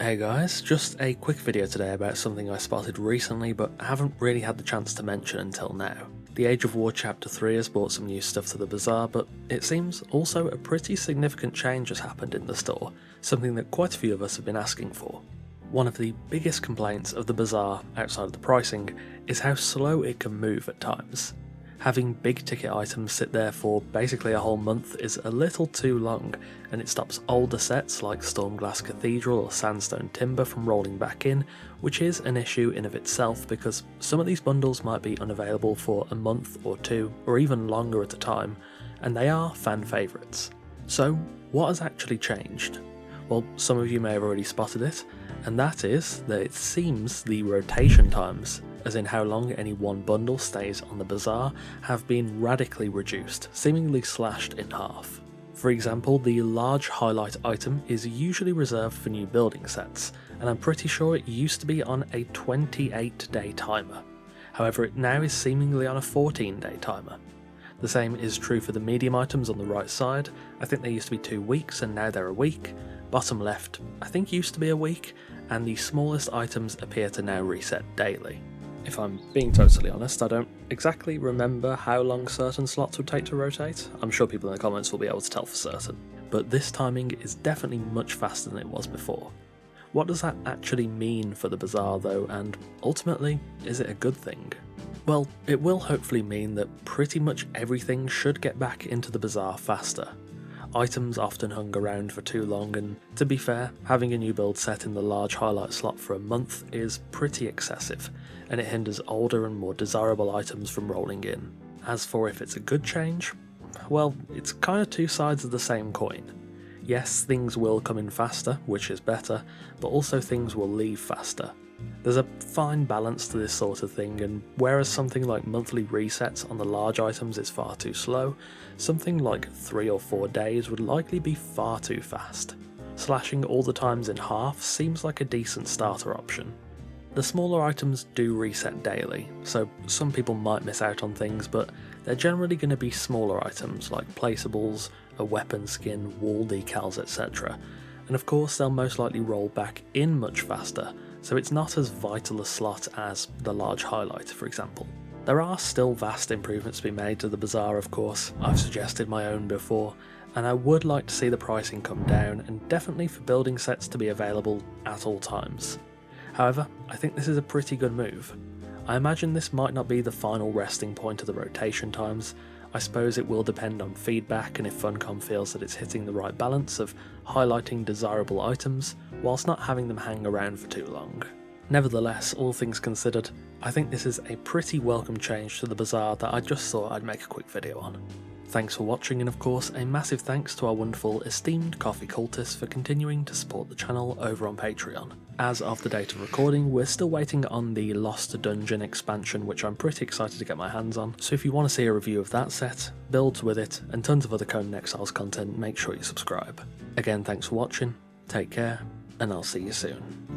Hey guys, just a quick video today about something I spotted recently but haven't really had the chance to mention until now. The Age of War Chapter 3 has brought some new stuff to the Bazaar, but it seems also a pretty significant change has happened in the store, something that quite a few of us have been asking for. One of the biggest complaints of the Bazaar, outside of the pricing, is how slow it can move at times. Having big ticket items sit there for basically a whole month is a little too long, and it stops older sets like Stormglass Cathedral or Sandstone Timber from rolling back in, which is an issue in of itself because some of these bundles might be unavailable for a month or two, or even longer at a time, and they are fan favourites. So what has actually changed? Well, some of you may have already spotted it, and that is that it seems the rotation times, as in how long any one bundle stays on the Bazaar, have been radically reduced, seemingly slashed in half. For example, the large highlight item is usually reserved for new building sets, and I'm pretty sure it used to be on a 28-day timer. However, it now is seemingly on a 14-day timer. The same is true for the medium items on the right side. I think they used to be 2 weeks and now they're a week. Bottom left, I think used to be a week, and the smallest items appear to now reset daily. If I'm being totally honest, I don't exactly remember how long certain slots would take to rotate. I'm sure people in the comments will be able to tell for certain. But this timing is definitely much faster than it was before. What does that actually mean for the Bazaar though, and ultimately, is it a good thing? Well, it will hopefully mean that pretty much everything should get back into the Bazaar faster. Items often hung around for too long, and to be fair, having a new build set in the large highlight slot for a month is pretty excessive, and it hinders older and more desirable items from rolling in. As for if it's a good change, well, it's kind of two sides of the same coin. Yes, things will come in faster, which is better, but also things will leave faster. There's a fine balance to this sort of thing, and whereas something like monthly resets on the large items is far too slow, something like 3 or 4 days would likely be far too fast. Slashing all the times in half seems like a decent starter option. The smaller items do reset daily, so some people might miss out on things, but they're generally going to be smaller items like placeables, a weapon skin, wall decals, etc. And of course they'll most likely roll back in much faster, so it's not as vital a slot as the large highlight, for example. There are still vast improvements to be made to the Bazaar, of course. I've suggested my own before, and I would like to see the pricing come down, and definitely for building sets to be available at all times. However, I think this is a pretty good move. I imagine this might not be the final resting point of the rotation times. I suppose it will depend on feedback and if Funcom feels that it's hitting the right balance of highlighting desirable items whilst not having them hang around for too long. Nevertheless, all things considered, I think this is a pretty welcome change to the Bazaar that I just thought I'd make a quick video on. Thanks for watching, and of course a massive thanks to our wonderful esteemed coffee cultists for continuing to support the channel over on Patreon. As of the date of recording, we're still waiting on the Lost Dungeon expansion, which I'm pretty excited to get my hands on, so if you want to see a review of that set, builds with it, and tons of other Conan Exiles content, make sure you subscribe. Again, thanks for watching, take care, and I'll see you soon.